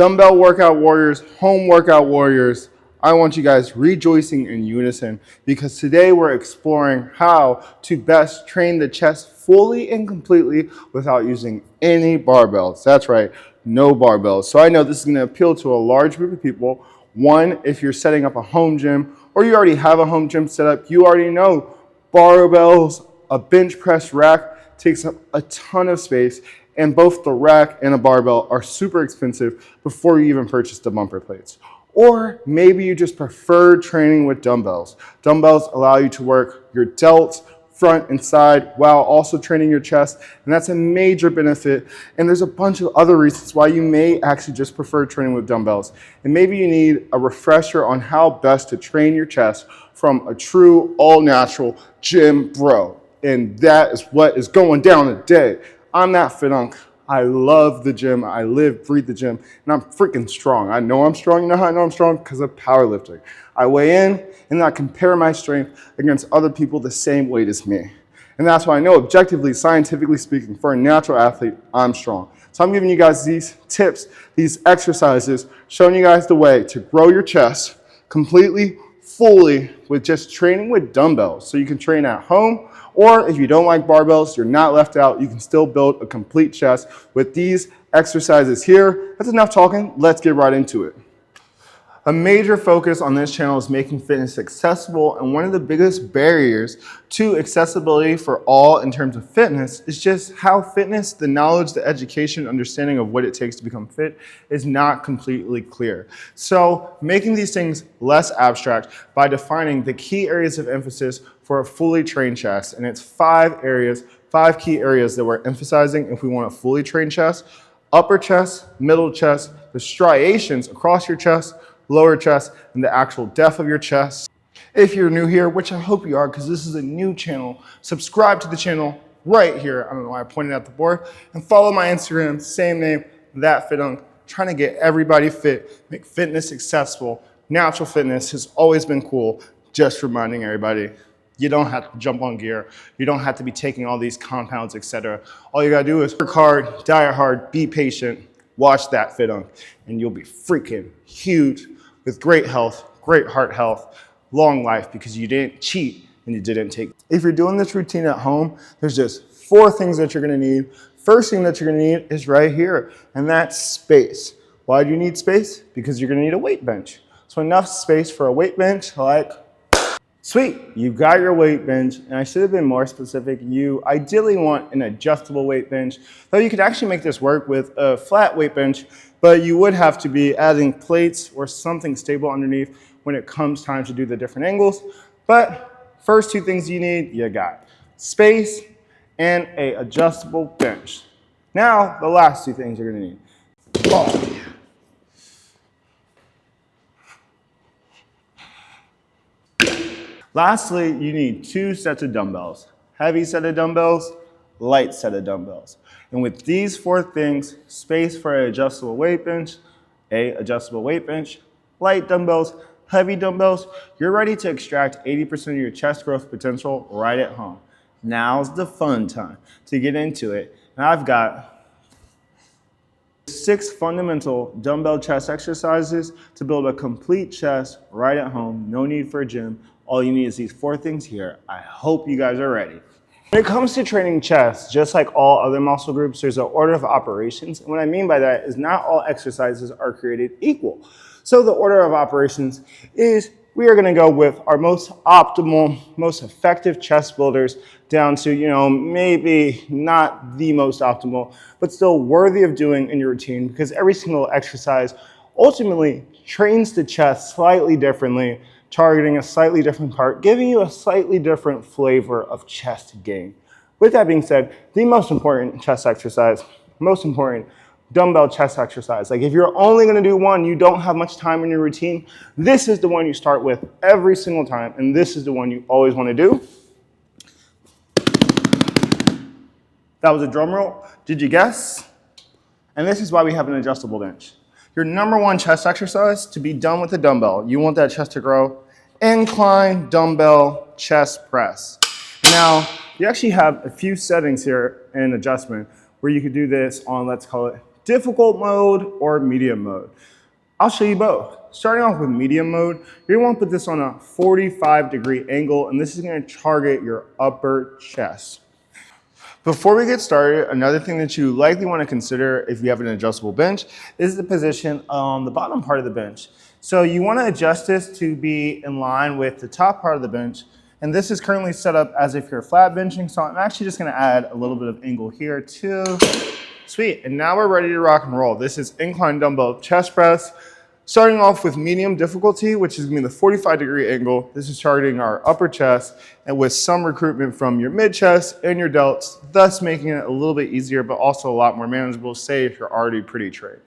Dumbbell workout warriors, home workout warriors, I want you guys rejoicing in unison because today we're exploring how to best train the chest fully and completely without using any barbells. That's right, no barbells. So I know this is going to appeal to a large group of people. One, if you're setting up a home gym or you already have a home gym set up, you already know barbells, a bench press rack takes up a ton of space, and both the rack and a barbell are super expensive before you even purchase the bumper plates. Or maybe you just prefer training with dumbbells. Dumbbells allow you to work your delts, front and side, while also training your chest, and that's a major benefit. And there's a bunch of other reasons why you may actually just prefer training with dumbbells. And maybe you need a refresher on how best to train your chest from a true, all-natural gym bro. And that is what is going down today. I'm that Fidunk. I love the gym. I live, breathe the gym, and I'm freaking strong. I know I'm strong. You know how I know I'm strong? Because of powerlifting. I weigh in, and I compare my strength against other people the same weight as me. And that's why I know, objectively, scientifically speaking, for a natural athlete, I'm strong. So I'm giving you guys these tips, these exercises, showing you guys the way to grow your chest completely, fully, with just training with dumbbells. So you can train at home, or if you don't like barbells, you're not left out. You can still build a complete chest with these exercises here. That's enough talking. Let's get right into it. A major focus on this channel is making fitness accessible, and one of the biggest barriers to accessibility for all in terms of fitness is just how fitness, the knowledge, the education, understanding of what it takes to become fit is not completely clear. So making these things less abstract by defining the key areas of emphasis for a fully trained chest, and it's 5 key areas that we're emphasizing if we want a fully trained chest: upper chest, middle chest, the striations across your chest, lower chest, and the actual depth of your chest. If you're new here, which I hope you are because this is a new channel, subscribe to the channel right here. I don't know why I pointed at the board. And follow my Instagram, same name, ThatFitUnc, trying to get everybody fit, make fitness accessible. Natural fitness has always been cool. Just reminding everybody, you don't have to jump on gear. You don't have to be taking all these compounds, etc. All you gotta do is work hard, diet hard, be patient, watch ThatFitUnc, and you'll be freaking huge with great health, great heart health, long life because you didn't cheat and you didn't take. If you're doing this routine at home, there's just 4 things that you're gonna need. First thing that you're gonna need is right here, and that's space. Why do you need space? Because you're gonna need a weight bench. So enough space for a weight bench, like, sweet, you've got your weight bench, and I should have been more specific. You ideally want an adjustable weight bench, though you could actually make this work with a flat weight bench, but you would have to be adding plates or something stable underneath when it comes time to do the different angles. But first 2 things you need, you got space and a adjustable bench. Now, the last 2 things you're gonna need. Oh. Lastly, you need 2 sets of dumbbells. Heavy set of dumbbells, light set of dumbbells. And with these 4 things, space for an adjustable weight bench, light dumbbells, heavy dumbbells, you're ready to extract 80% of your chest growth potential right at home. Now's the fun time to get into it. And I've got 6 fundamental dumbbell chest exercises to build a complete chest right at home. No need for a gym. All you need is these 4 things here. I hope you guys are ready. When it comes to training chest, just like all other muscle groups, there's an order of operations. And what I mean by that is not all exercises are created equal. So the order of operations is we are gonna go with our most optimal, most effective chest builders down to, maybe not the most optimal, but still worthy of doing in your routine because every single exercise ultimately trains the chest slightly differently, targeting a slightly different part, giving you a slightly different flavor of chest gain. With that being said, the most important chest exercise, most important dumbbell chest exercise, like if you're only gonna do one, you don't have much time in your routine, this is the one you start with every single time, and this is the one you always wanna do. That was a drum roll. Did you guess? And this is why we have an adjustable bench. Your number 1 chest exercise to be done with a dumbbell, you want that chest to grow, incline dumbbell chest press. Now, you actually have a few settings here in adjustment where you could do this on, let's call it difficult mode or medium mode. I'll show you both. Starting off with medium mode, you're gonna wanna put this on a 45-degree angle, and this is gonna target your upper chest. Before we get started, another thing that you likely want to consider if you have an adjustable bench is the position on the bottom part of the bench. So you want to adjust this to be in line with the top part of the bench. And this is currently set up as if you're flat benching. So I'm actually just going to add a little bit of angle here too. Sweet. And now we're ready to rock and roll. This is incline dumbbell chest press. Starting off with medium difficulty, which is going to be the 45-degree angle. This is targeting our upper chest and with some recruitment from your mid chest and your delts, thus making it a little bit easier, but also a lot more manageable, say if you're already pretty trained.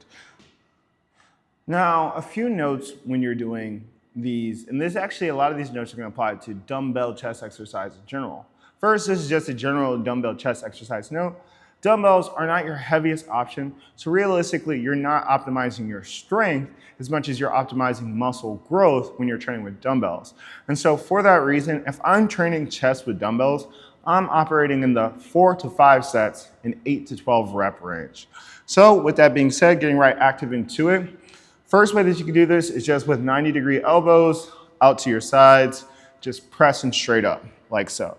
Now, a few notes when you're doing these, and this actually, a lot of these notes are going to apply to dumbbell chest exercise in general. First, this is just a general dumbbell chest exercise note. Dumbbells are not your heaviest option, so realistically, you're not optimizing your strength as much as you're optimizing muscle growth when you're training with dumbbells. And so for that reason, if I'm training chest with dumbbells, I'm operating in the 4 to 5 sets in 8 to 12 rep range. So with that being said, getting right active into it, first way that you can do this is just with 90-degree elbows out to your sides, just pressing straight up like so.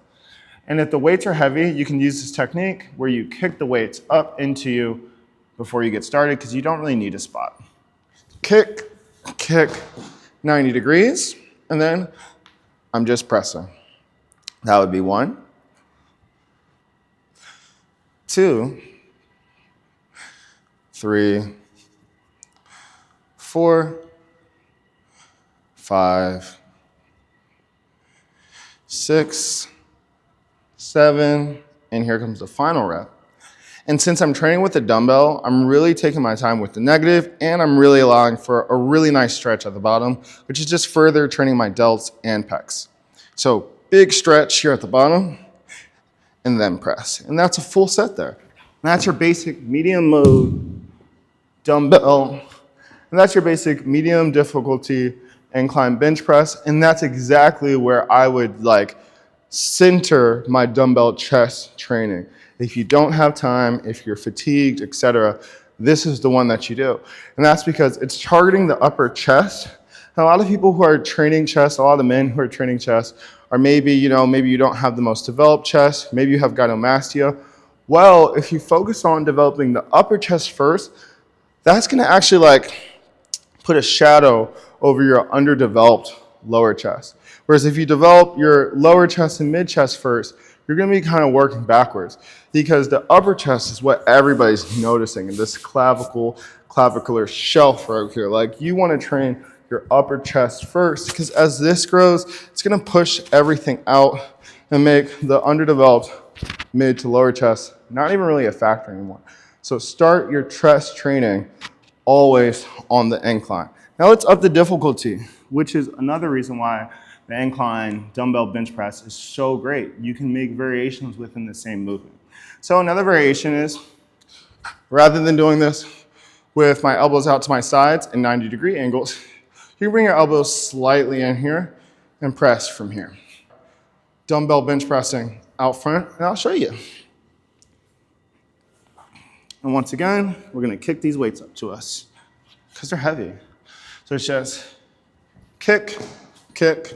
And if the weights are heavy, you can use this technique where you kick the weights up into you before you get started because you don't really need a spot. Kick, kick, 90 degrees, and then I'm just pressing. That would be 1, 2, 3, 4, 5, 6, 7, and here comes the final rep. And since I'm training with a dumbbell, I'm really taking my time with the negative, and I'm really allowing for a really nice stretch at the bottom, which is just further training my delts and pecs. So big stretch here at the bottom, and then press. And that's a full set there. And that's your basic medium mode dumbbell, and that's your basic medium difficulty incline bench press, and that's exactly where I would center my dumbbell chest training. If you don't have time, if you're fatigued, etc., this is the one that you do. And that's because it's targeting the upper chest. And a lot of people who are training chest, a lot of the men who are training chest are maybe you don't have the most developed chest, maybe you have gynecomastia. Well, if you focus on developing the upper chest first, that's gonna actually put a shadow over your underdeveloped lower chest. Whereas if you develop your lower chest and mid chest first, you're gonna be kind of working backwards because the upper chest is what everybody's noticing in this clavicular shelf right here. You wanna train your upper chest first because as this grows, it's gonna push everything out and make the underdeveloped mid to lower chest not even really a factor anymore. So start your chest training always on the incline. Now let's up the difficulty, which is another reason why the incline dumbbell bench press is so great. You can make variations within the same movement. So another variation is, rather than doing this with my elbows out to my sides in 90-degree angles, you can bring your elbows slightly in here and press from here. Dumbbell bench pressing out front, and I'll show you. And once again, we're gonna kick these weights up to us because they're heavy. So it's just kick, kick.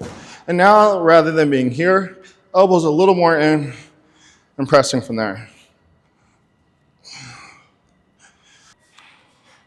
And now, rather than being here, elbows a little more in and pressing from there.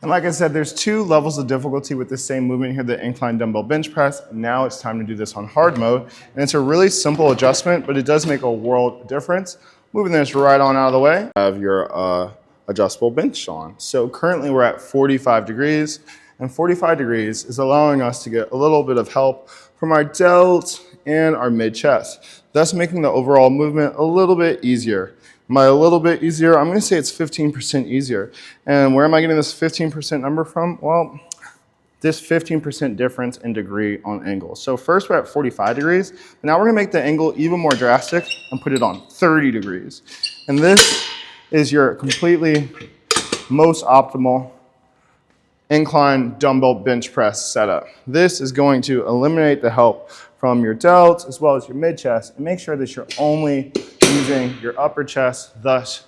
And like I said, there's 2 levels of difficulty with the same movement here, the incline dumbbell bench press. Now it's time to do this on hard mode. And it's a really simple adjustment, but it does make a world of difference. Moving this right on out of the way. Have your adjustable bench on. So currently we're at 45 degrees. And 45 degrees is allowing us to get a little bit of help from our delts and our mid chest, thus making the overall movement a little bit easier. By a little bit easier, I'm gonna say it's 15% easier. And where am I getting this 15% number from? Well, this 15% difference in degree on angle. So first we're at 45 degrees, but now we're gonna make the angle even more drastic and put it on 30 degrees. And this is your completely most optimal incline dumbbell bench press setup. This is going to eliminate the help from your delts as well as your mid chest and make sure that you're only using your upper chest, thus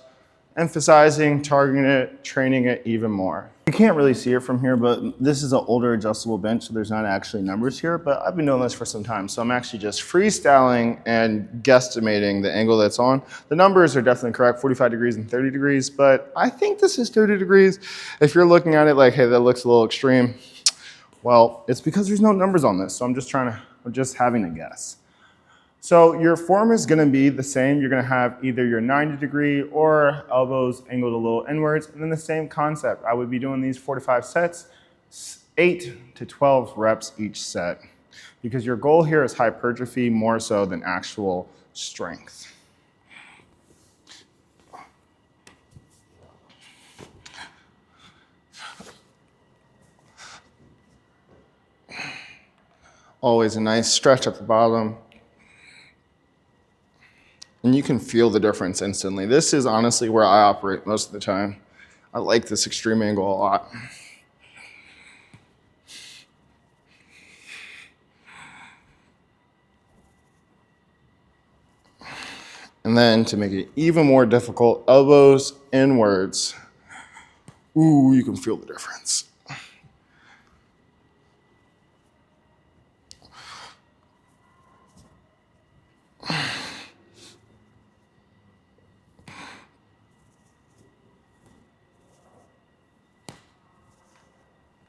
emphasizing, targeting it, training it even more. You can't really see it from here, but this is an older adjustable bench, so there's not actually numbers here, but I've been doing this for some time, so I'm actually just freestyling and guesstimating the angle that's on. The numbers are definitely correct, 45 degrees and 30 degrees, but I think this is 30 degrees. If you're looking at it like, hey, that looks a little extreme, well, it's because there's no numbers on this, so I'm just having a guess. So your form is gonna be the same. You're gonna have either your 90-degree or elbows angled a little inwards, and then the same concept. I would be doing these 45 sets, 8 to 12 reps each set, because your goal here is hypertrophy more so than actual strength. Always a nice stretch at the bottom. And you can feel the difference instantly. This is honestly where I operate most of the time. I like this extreme angle a lot. And then to make it even more difficult, elbows inwards. Ooh, you can feel the difference.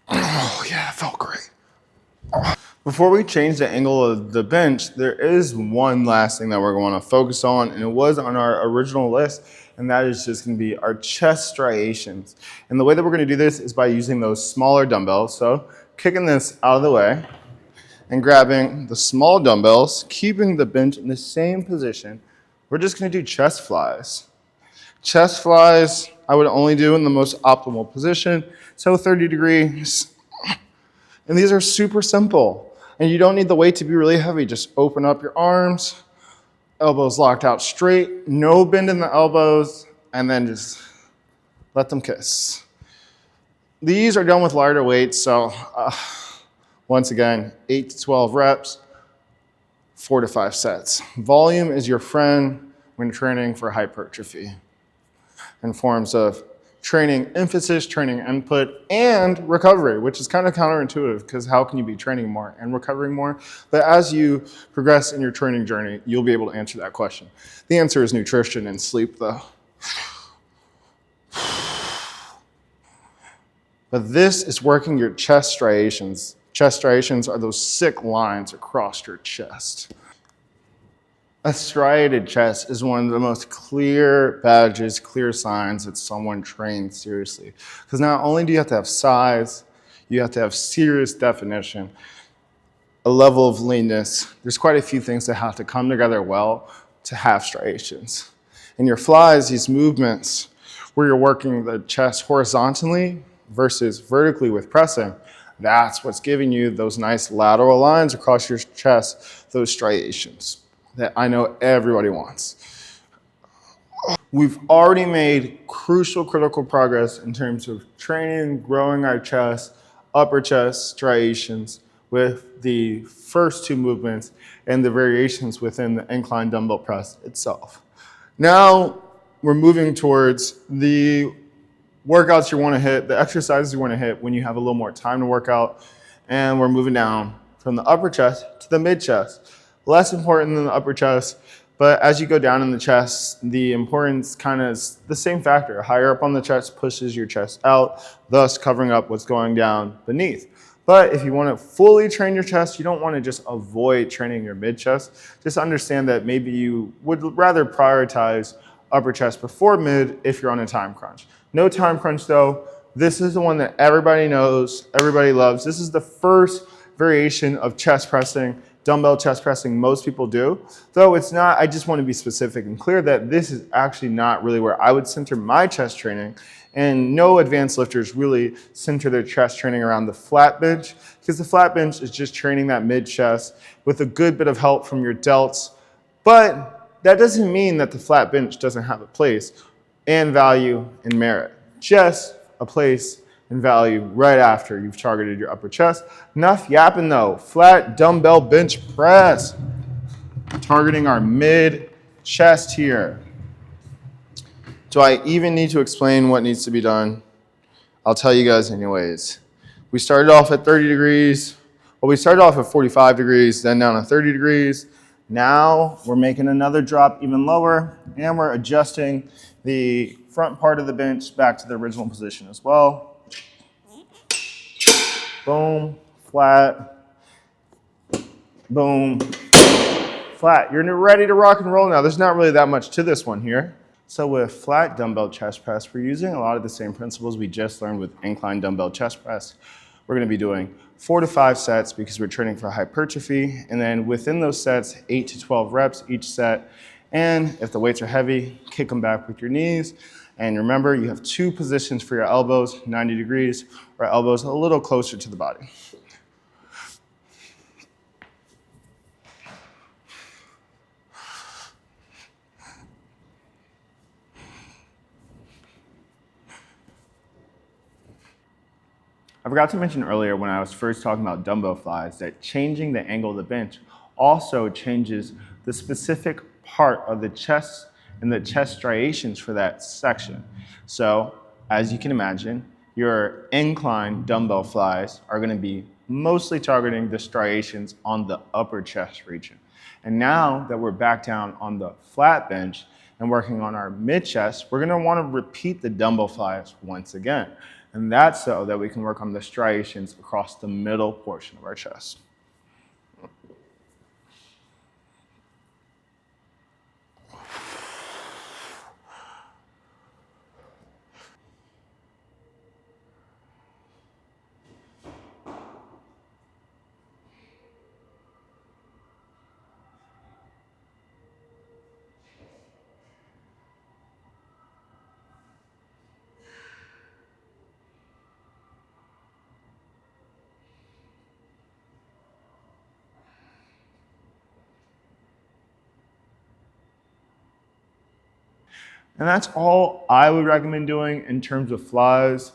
Oh yeah, it felt great. Before we change the angle of the bench, there is one last thing that we're going to focus on, and it was on our original list, and that is just going to be our chest striations. And the way that we're going to do this is by using those smaller dumbbells. So kicking this out of the way and grabbing the small dumbbells, keeping the bench in the same position. We're just going to do chest flies. Chest flies, I would only do in the most optimal position, so 30 degrees. And these are super simple. And you don't need the weight to be really heavy. Just open up your arms, elbows locked out straight, no bend in the elbows, and then just let them kiss. These are done with lighter weights, so once again, 8 to 12 reps, 4 to 5 sets. Volume is your friend when training for hypertrophy in forms of training emphasis, training input, and recovery, which is kind of counterintuitive because how can you be training more and recovering more? But as you progress in your training journey, you'll be able to answer that question. The answer is nutrition and sleep, though. But this is working your chest striations. Chest striations are those sick lines across your chest. A striated chest is one of the most clear badges, clear signs that someone trains seriously. Because not only do you have to have size, you have to have serious definition, a level of leanness. There's quite a few things that have to come together well to have striations. In your flies, these movements where you're working the chest horizontally versus vertically with pressing, that's what's giving you those nice lateral lines across your chest, those striations that I know everybody wants. We've already made crucial, critical progress in terms of training, growing our chest, upper chest striations with the first two movements and the variations within the incline dumbbell press itself. Now we're moving towards the workouts you want to hit, the exercises you want to hit when you have a little more time to work out, and we're moving down from the upper chest to the mid chest. Less important than the upper chest, but as you go down in the chest, the importance kind of is the same factor. Higher up on the chest pushes your chest out, thus covering up what's going down beneath. But if you want to fully train your chest, you don't want to just avoid training your mid chest. Just understand that maybe you would rather prioritize upper chest before mid if you're on a time crunch. No time crunch though. This is the one that everybody knows, everybody loves. This is the first variation of chest pressing, dumbbell chest pressing most people do. Though it's not, I just want to be specific and clear that this is actually not really where I would center my chest training. And no advanced lifters really center their chest training around the flat bench, because the flat bench is just training that mid chest with a good bit of help from your delts. But that doesn't mean that the flat bench doesn't have a place and value and merit. Just a place and value right after you've targeted your upper chest. Enough yapping though. Flat dumbbell bench press. Targeting our mid chest here. Do I even need to explain what needs to be done? I'll tell you guys anyways. We started off at 30 degrees. Well, we started off at 45 degrees, then down to 30 degrees. Now we're making another drop even lower, and we're adjusting the front part of the bench back to the original position as well. Boom, flat, boom, flat. You're ready to rock and roll now. There's not really that much to this one here. So with flat dumbbell chest press, we're using a lot of the same principles we just learned with incline dumbbell chest press. We're going to be doing 4 to 5 sets because we're training for hypertrophy. And then within those sets, 8 to 12 reps each set. And if the weights are heavy, kick them back with your knees. And remember, you have 2 positions for your elbows, 90 degrees, or elbows a little closer to the body. I forgot to mention earlier when I was first talking about dumbbell flies that changing the angle of the bench also changes the specific part of the chest and the chest striations for that section. So as you can imagine, your incline dumbbell flies are going to be mostly targeting the striations on the upper chest region. And now that we're back down on the flat bench and working on our mid chest, we're going to want to repeat the dumbbell flies once again. And that's so that we can work on the striations across the middle portion of our chest. And that's all I would recommend doing in terms of flies,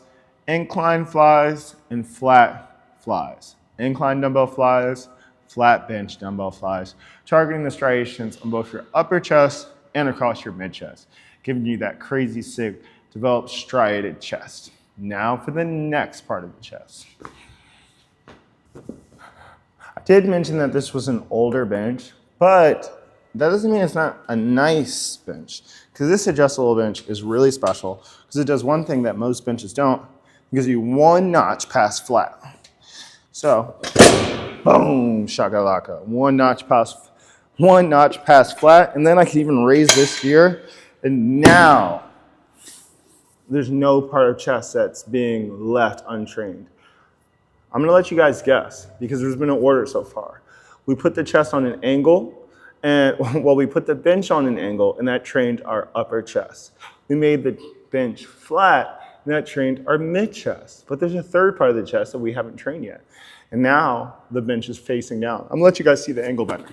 incline flies and flat flies. Incline dumbbell flies, flat bench dumbbell flies, targeting the striations on both your upper chest and across your mid chest, giving you that crazy sick, developed striated chest. Now for the next part of the chest. I did mention that this was an older bench, but that doesn't mean it's not a nice bench, because this adjustable bench is really special because it does one thing that most benches don't. It gives you 1 notch past flat. So, boom, shakalaka, 1 notch past flat, and then I can even raise this here, and now there's no part of chest that's being left untrained. I'm gonna let you guys guess because there's been an order so far. We put the chest on an angle, and well, we put the bench on an angle, and that trained our upper chest. We made the bench flat, and that trained our mid chest. But there's a third part of the chest that we haven't trained yet. And now the bench is facing down. I'm gonna let you guys see the angle better.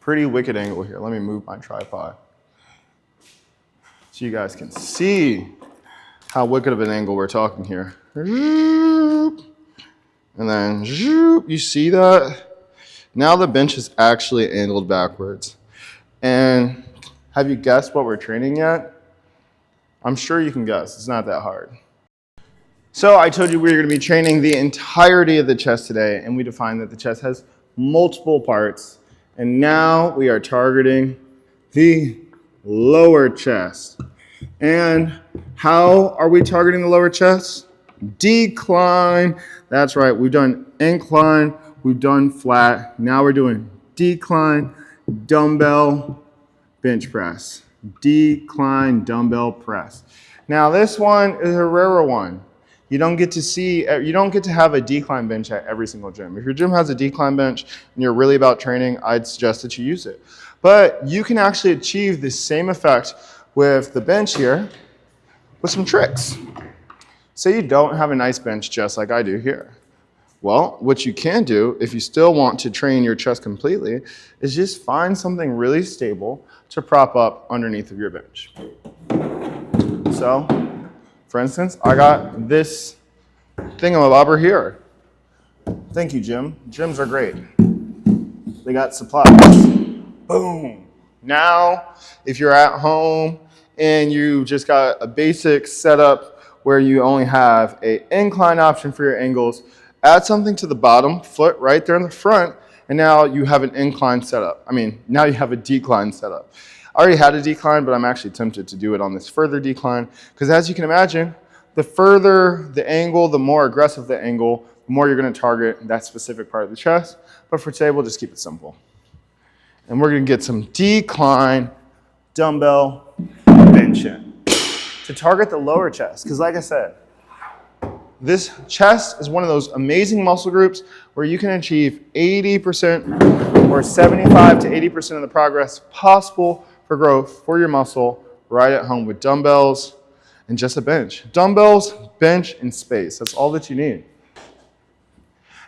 Pretty wicked angle here. Let me move my tripod so you guys can see how wicked of an angle we're talking here. And then, you see that? Now the bench is actually angled backwards. And have you guessed what we're training yet? I'm sure you can guess. It's not that hard. So I told you we were going to be training the entirety of the chest today, and we defined that the chest has multiple parts. And now we are targeting the lower chest. And how are we targeting the lower chest? Decline. That's right. We've done incline. We've done flat. Now we're doing decline dumbbell bench press. Decline dumbbell press. Now this one is a rarer one. You don't get to have a decline bench at every single gym. If your gym has a decline bench and you're really about training, I'd suggest that you use it. But you can actually achieve the same effect with the bench here with some tricks. Say you don't have a nice bench just like I do here. Well, what you can do if you still want to train your chest completely is just find something really stable to prop up underneath of your bench. So, for instance, I got this thingamabobber here. Thank you, Jim. Gyms are great. They got supplies. Boom. Now, if you're at home and you just got a basic setup where you only have an incline option for your angles, add something to the bottom foot right there in the front, and now you have an incline setup. Now you have a decline setup. I already had a decline, but I'm actually tempted to do it on this further decline, because as you can imagine, the further the angle, the more aggressive the angle, the more you're going to target that specific part of the chest. But for today, we'll just keep it simple. And we're going to get some decline dumbbell bench in to target the lower chest. Because like I said, this chest is one of those amazing muscle groups where you can achieve 80% or 75 to 80% of the progress possible for growth for your muscle right at home with dumbbells and just a bench. Dumbbells, bench, and space. That's all that you need.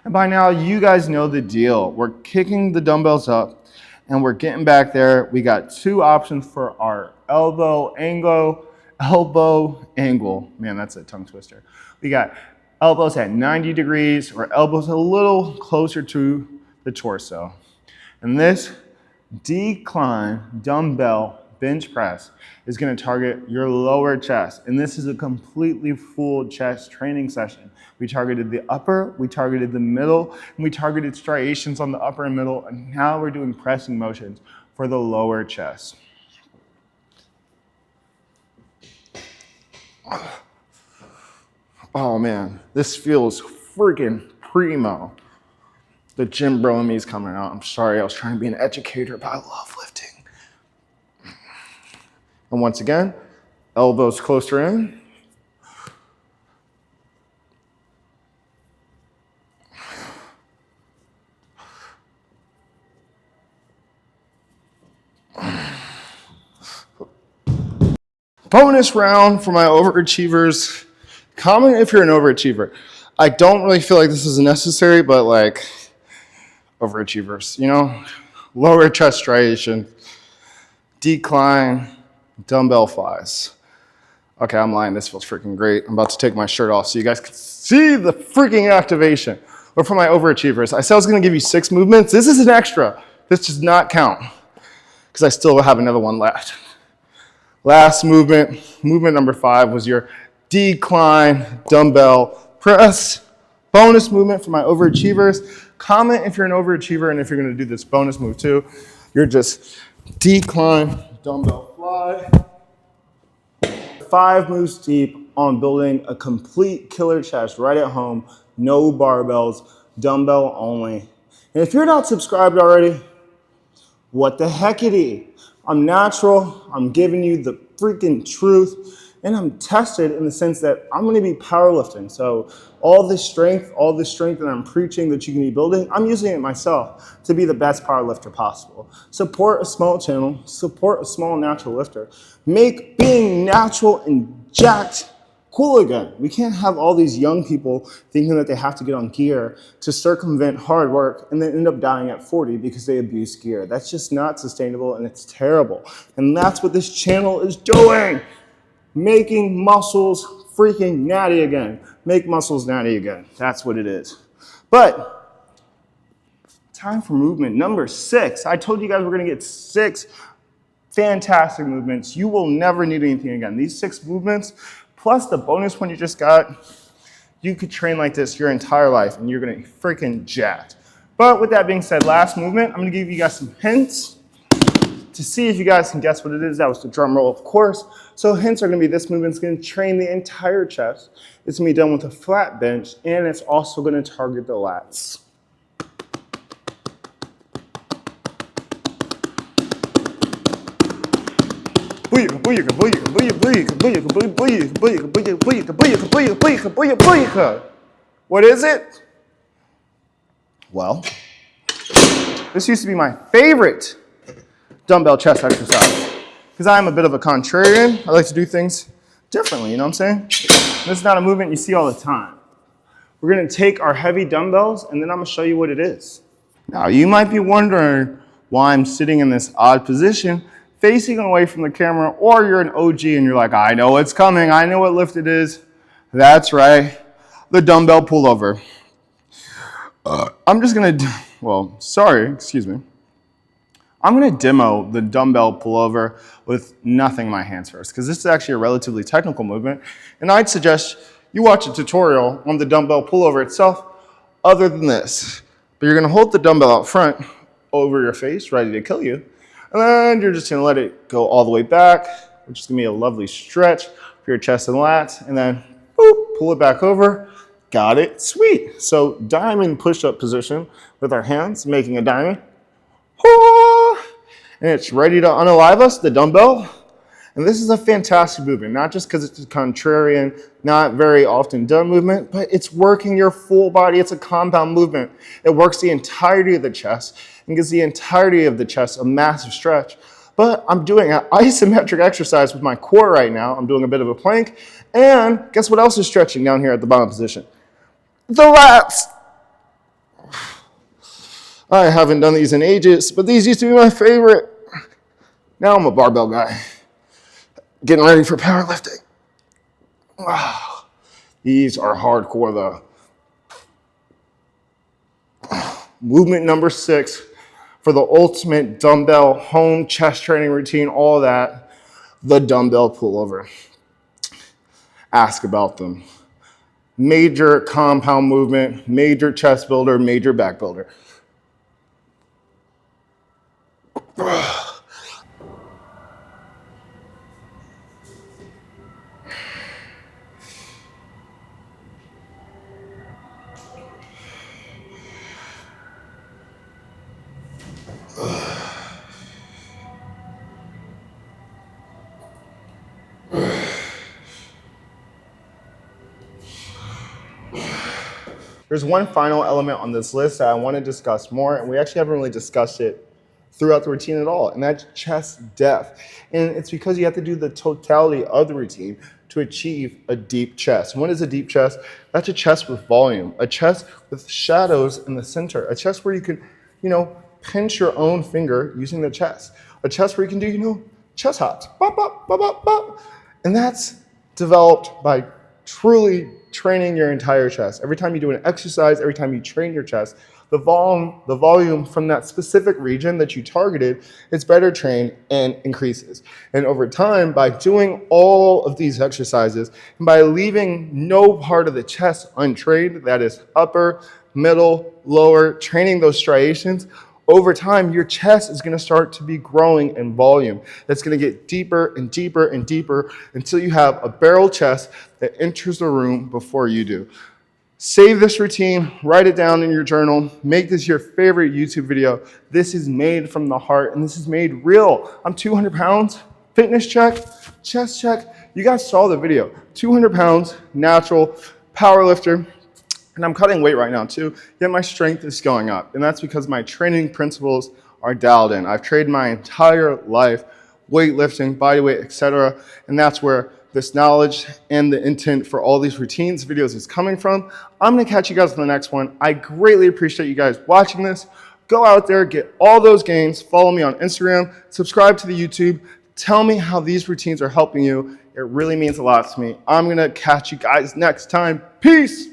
And by now, you guys know the deal. We're kicking the dumbbells up and we're getting back there. We got two options for our elbow angle. Man, that's a tongue twister. We got elbows at 90 degrees or elbows a little closer to the torso. And this decline dumbbell bench press is going to target your lower chest. And this is a completely full chest training session. We targeted the upper, we targeted the middle, and we targeted striations on the upper and middle. And now we're doing pressing motions for the lower chest. Oh man, this feels freaking primo. The gym bro in me is coming out. I'm sorry, I was trying to be an educator, but I love lifting. And once again, elbows closer in. Bonus round for my overachievers. Comment if you're an overachiever. I don't really feel like this is necessary, but like overachievers, you know, lower chest striation, decline, dumbbell flies. Okay, I'm lying. This feels freaking great. I'm about to take my shirt off so you guys can see the freaking activation. But for my overachievers, I said I was going to give you 6 movements. This is an extra. This does not count because I still have another one left. Last movement, movement number 5 was your decline dumbbell press. Bonus movement for my overachievers. Comment if you're an overachiever and if you're going to do this bonus move too. You're just decline dumbbell fly. 5 moves deep on building a complete killer chest right at home. No barbells, dumbbell only. And if you're not subscribed already, what the heckity? I'm natural, I'm giving you the freaking truth, and I'm tested in the sense that I'm gonna be powerlifting. So all this strength that I'm preaching that you can be building, I'm using it myself to be the best powerlifter possible. Support a small channel, support a small natural lifter. Make being natural and jacked cool again. We can't have all these young people thinking that they have to get on gear to circumvent hard work and then end up dying at 40 because they abuse gear. That's just not sustainable and it's terrible. And that's what this channel is doing. Making muscles freaking natty again. Make muscles natty again. That's what it is. But time for movement number 6. I told you guys we're gonna get 6 fantastic movements. You will never need anything again. These 6 movements, plus the bonus one you just got, you could train like this your entire life and you're gonna be freaking jacked. But with that being said, last movement, I'm gonna give you guys some hints to see if you guys can guess what it is. That was the drum roll, of course. So hints are gonna be this movement's gonna train the entire chest. It's gonna be done with a flat bench and it's also gonna target the lats. Booyaka, booyaka, booyaka, booyaka, booyaka, booyaka, booyaka, booyaka, booyaka, booyaka, booyaka, booyaka, booyaka, booyaka. What is it? Well, this used to be my favorite dumbbell chest exercise because I'm a bit of a contrarian. I like to do things differently, you know what I'm saying? This is not a movement you see all the time. We're gonna take our heavy dumbbells and then I'm gonna show you what it is. Now, you might be wondering why I'm sitting in this odd position facing away from the camera, or you're an OG and you're like, I know what's coming, I know what lift it is. That's right, the dumbbell pullover. I'm just gonna, excuse me. I'm gonna demo the dumbbell pullover with nothing in my hands first, because this is actually a relatively technical movement, and I'd suggest you watch a tutorial on the dumbbell pullover itself other than this. But you're gonna hold the dumbbell out front over your face, ready to kill you, and then you're just gonna let it go all the way back, which is gonna be a lovely stretch for your chest and lats, and then boop, pull it back over. Got it, sweet. So diamond push-up position with our hands, making a diamond. And it's ready to unalive us, the dumbbell. And this is a fantastic movement, not just because it's a contrarian, not very often done movement, but it's working your full body. It's a compound movement. It works the entirety of the chest and gives the entirety of the chest a massive stretch. But I'm doing an isometric exercise with my core right now. I'm doing a bit of a plank. And guess what else is stretching down here at the bottom position? The lats. I haven't done these in ages, but these used to be my favorite. Now I'm a barbell guy. Getting ready for powerlifting. Wow. These are hardcore though. Movement number 6 for the ultimate dumbbell home chest training routine, all that, the dumbbell pullover. Ask about them. Major compound movement, major chest builder, major back builder. There's one final element on this list that I want to discuss more, and we actually haven't really discussed it throughout the routine at all, and that's chest depth. And it's because you have to do the totality of the routine to achieve a deep chest. And what is a deep chest? That's a chest with volume, a chest with shadows in the center, a chest where you can, pinch your own finger using the chest, a chest where you can do, chest hops, bop, bop, bop, bop, bop. And that's developed by truly training your entire chest. Every time you do an exercise, every time you train your chest, the volume from that specific region that you targeted is better trained and increases. And over time, by doing all of these exercises, and by leaving no part of the chest untrained, that is upper, middle, lower, training those striations, over time, your chest is gonna start to be growing in volume. It's gonna get deeper and deeper and deeper until you have a barrel chest that enters the room before you do. Save this routine, write it down in your journal, make this your favorite YouTube video. This is made from the heart and this is made real. I'm 200 pounds, fitness check, chest check. You guys saw the video, 200 pounds, natural, power lifter. And I'm cutting weight right now too, yet my strength is going up. And that's because my training principles are dialed in. I've trained my entire life, weightlifting, body weight, etc. And that's where this knowledge and the intent for all these routines videos is coming from. I'm gonna catch you guys on the next one. I greatly appreciate you guys watching this. Go out there, get all those gains, follow me on Instagram, subscribe to the YouTube, tell me how these routines are helping you. It really means a lot to me. I'm gonna catch you guys next time. Peace.